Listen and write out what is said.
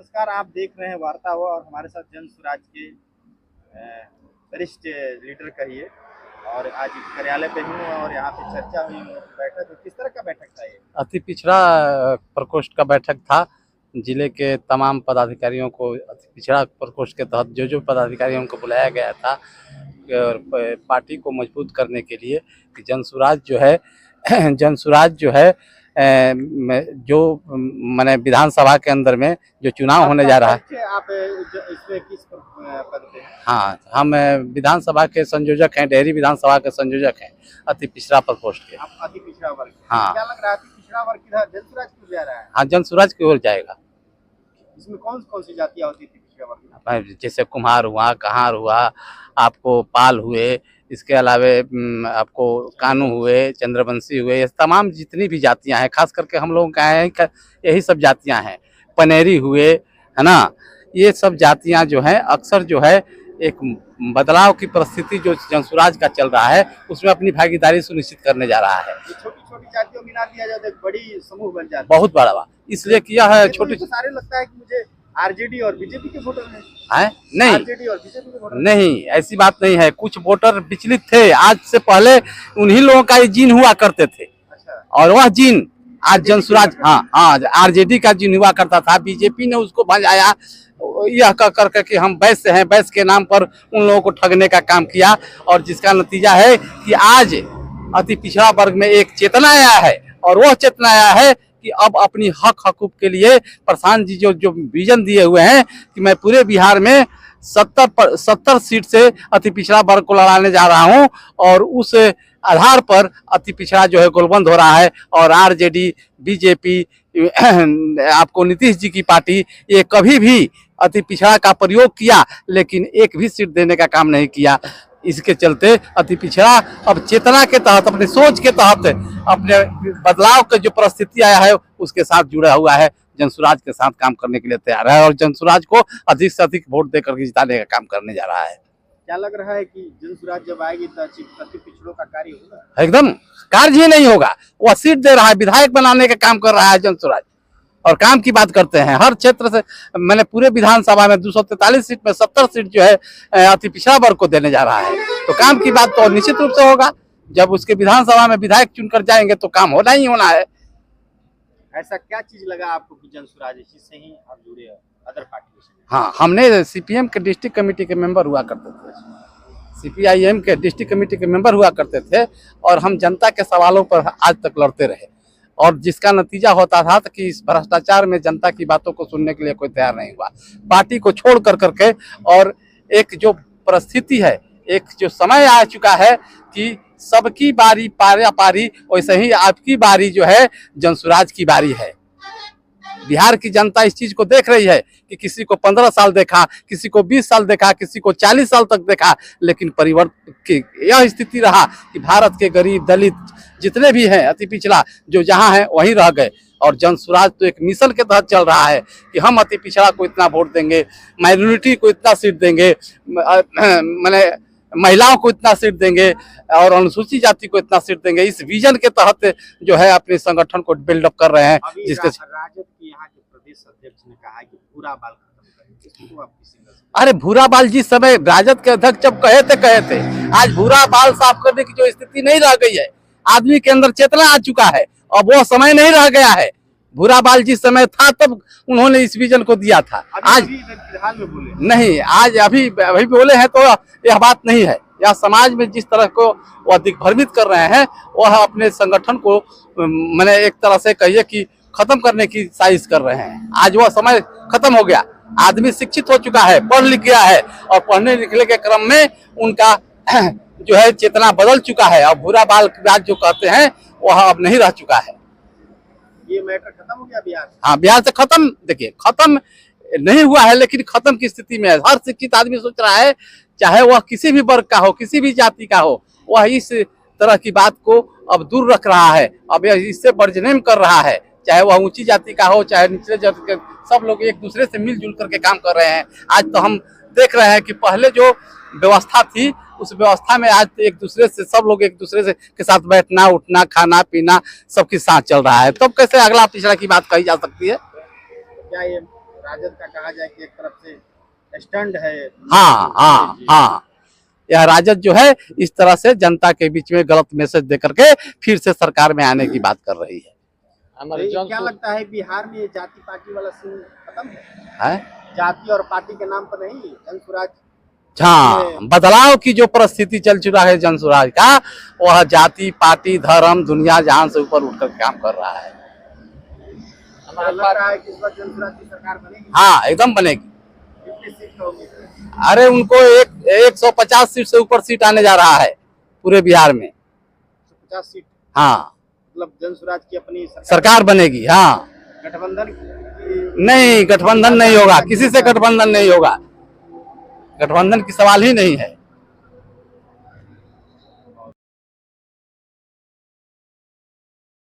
नमस्कार, आप देख रहे हैं वार्ता हुआ और हमारे साथ जन स्वराज के वरिष्ठ लीडर कहिए। और आज कार्यालय पे हूँ और यहाँ पे चर्चा हुई, बैठक हुई। किस तरह का बैठक था ये? अति पिछड़ा प्रकोष्ठ का बैठक था। जिले के तमाम पदाधिकारियों को अति पिछड़ा प्रकोष्ठ के तहत जो पदाधिकारियों को बुलाया गया था और पार्टी को मजबूत करने के लिए कि जनसुराज जो है जो माने विधानसभा के अंदर में जो चुनाव होने जा रहा है। आप इसमें किस पद पे हैं? हाँ, हम विधानसभा के संयोजक हैं, डेहरी विधानसभा के संयोजक हैं, अति पिछड़ा प्रकोष्ठ के। आप अति पिछड़ा वर्ग। हाँ। क्या लग रहा है, अति पिछड़ा वर्ग किधर जनसुराज की जा रहा है? हाँ, जनसुराज की ओर जाएगा। इसमें कौन कौन सी जातियाँ होती थी पिछड़ा वर्ग में? जैसे कुम्हार हुआ, कहार हुआ, आपको पाल हुए, इसके अलावे आपको कानू हुए, चंद्रवंशी हुए, ये तमाम जितनी भी जातियां हैं, खास करके हम लोगों का है यही सब जातियां हैं। पनेरी हुए, है ना, ये सब जातियां जो हैं अक्सर जो है एक बदलाव की परिस्थिति जो जनसुराज का चल रहा है उसमें अपनी भागीदारी सुनिश्चित करने जा रहा है। छोटी छोटी जातियों में मिला दिया जाए तो एक बड़ी समूह बन जाती है। बहुत बड़ा इसलिए किया है। छोटी तो सारे लगता है कि मुझे आरजेडी और बीजेपी के वोटर हैं। नहीं, आरजेडी और बीजेपी के वोटर नहीं, ऐसी बात नहीं है। कुछ वोटर विचलित थे, आज से पहले उन्हीं लोगों का ये जीन हुआ करते थे। अच्छा। और वह जीन आज जनसुराज, हाँ, आरजेडी का जीन हुआ करता था। बीजेपी ने उसको भजाया यह कह करके कि हम वैश्य हैं, वैश्य के नाम पर उन लोगों को ठगने का काम किया। और जिसका नतीजा है कि आज अति पिछड़ा वर्ग में एक चेतना आया है और वह चेतना आया है कि अब अपनी हक हकूक के लिए प्रशांत जी जो विजन दिए हुए हैं कि मैं पूरे बिहार में 70 सीट से अति पिछड़ा वर्ग को लड़ाने जा रहा हूं। और उस आधार पर अति पिछड़ा जो है गोलबंद हो रहा है। और आरजेडी, बीजेपी, आपको नीतीश जी की पार्टी, ये कभी भी अति पिछड़ा का प्रयोग किया लेकिन एक भी सीट देने का काम नहीं किया। इसके चलते अति पिछड़ा अब चेतना के तहत, अपनी सोच के तहत, अपने बदलाव का जो परिस्थिति आया है उसके साथ जुड़ा हुआ है। जनसुराज के साथ काम करने के लिए तैयार है और जनसुराज को अधिक से अधिक वोट देकर के जिताने का काम करने जा रहा है। क्या लग रहा है कि जनसुराज जब आएगी तो अति पिछड़ों का कार्य होगा? एकदम कार्य ही नहीं होगा। वह सीट दे रहा है, विधायक बनाने का काम कर रहा है जनसुराज। और काम की बात करते हैं हर क्षेत्र से, मैंने पूरे विधानसभा में 243 सीट में 70 सीट जो है अति पिछड़ा वर्ग को देने जा रहा है। तो काम की बात तो निश्चित रूप से होगा। जब उसके विधानसभा में विधायक चुनकर जाएंगे तो काम होना ही होना है। ऐसा क्या चीज लगा आपको कि जनसुराज जिससे ही आप जुड़े अदर पार्टियों से? हाँ, हमने सीपीएम के डिस्ट्रिक्ट कमेटी के मेंबर हुआ करते थे, सीपीआईएम के डिस्ट्रिक्ट कमेटी के मेंबर हुआ करते थे और हम जनता के सवालों पर आज तक लड़ते रहे। और जिसका नतीजा होता था कि इस भ्रष्टाचार में जनता की बातों को सुनने के लिए कोई तैयार नहीं हुआ। पार्टी को छोड़ कर करके, और एक जो परिस्थिति है, एक जो समय आ चुका है कि सबकी बारी पारा पारी, वैसे ही आपकी बारी जो है जनसुराज की बारी है। बिहार की जनता इस चीज को देख रही है कि किसी को 15 साल देखा, किसी को 20 साल देखा, किसी को 40 साल तक देखा, लेकिन परिवर्तन की यह स्थिति रहा कि भारत के गरीब, दलित जितने भी हैं, अति पिछड़ा जो जहां है वहीं रह गए। और जनसुराज तो एक मिशन के तहत चल रहा है कि हम अति पिछड़ा को इतना वोट देंगे, माइनॉरिटी को इतना सीट देंगे, मैंने महिलाओं को इतना सीट देंगे और अनुसूचित जाति को इतना सीट देंगे। इस विजन के तहत जो है अपने संगठन को बिल्डअप कर रहे हैं। जिसके राजद की यहाँ के प्रदेश अध्यक्ष ने कहा कि भूरा बाल खत्म करें, अरे भूरा बाल जिस समय राजद के अध्यक्ष जब कहे थे, आज भूरा बाल साफ करने की जो स्थिति नहीं रह गई है। आदमी के अंदर चेतना आ चुका है, अब वो समय नहीं रह गया है। भूरा बाल जिस समय था तब उन्होंने इस विजन को दिया था। आज फिलहाल में बोले नहीं, आज अभी बोले हैं तो यह बात नहीं है। यह समाज में जिस तरह को वह दिग्भ्रमित कर रहे हैं, वह अपने संगठन को मैंने एक तरह से कहिए कि खत्म करने की साजिश कर रहे हैं। आज वह समय खत्म हो गया। आदमी शिक्षित हो चुका है, पढ़ लिख गया है और पढ़ने लिखने के क्रम में उनका जो है चेतना बदल चुका है। और भूरा बाल की बात जो कहते हैं वह अब नहीं रह चुका है। ये मैटर खत्म हो गया बिहार? हाँ, बिहार से खत्म, देखिए खत्म नहीं हुआ है लेकिन खत्म की स्थिति में है। हर शिक्षित आदमी सोच रहा है, चाहे वह किसी भी वर्ग का हो, किसी भी जाति का हो, वह इस तरह की बात को अब दूर रख रहा है। अब यह इससे वर्जन कर रहा है, चाहे वह ऊंची जाति का हो चाहे निचले जाति के, सब लोग एक दूसरे से मिलजुल करके काम कर रहे हैं। आज तो हम देख रहे हैं कि पहले जो व्यवस्था थी उस व्यवस्था में आज एक दूसरे से सब लोग एक दूसरे से के साथ बैठना, उठना, खाना पीना सबके साथ चल रहा है। तब कैसे अगला पिछड़ा की बात कही जा सकती है? क्या ये राजद का कहा जाए कि एक तरफ से स्टंट है। हाँ हाँ हाँ, यह राजद जो है इस तरह से जनता के बीच में गलत मैसेज दे करके फिर से सरकार में आने की बात कर रही है। तो क्या लगता है बिहार में ये जाति पार्टी वाला सीन खत्म है? जाति और पार्टी के नाम पर नहीं, जन स्वराज। हाँ, बदलाव की जो परिस्थिति चल चुका है जन स्वराज का, वह जाति पार्टी धर्म दुनिया जहां से ऊपर उठकर काम कर रहा है। लग रहा है कि इस बार जन स्वराज की सरकार बनेगी। हाँ, एकदम बनेगी। कितनी सीट होगी? अरे उनको 150 सीट से ऊपर सीट आने जा रहा है पूरे बिहार में। 50 सीट? हाँ, मतलब जन स्वराज की अपनी सरकार बनेगी। हाँ, गठबंधन नहीं, गठबंधन नहीं होगा, किसी से गठबंधन नहीं होगा, गठबंधन की सवाल ही नहीं है।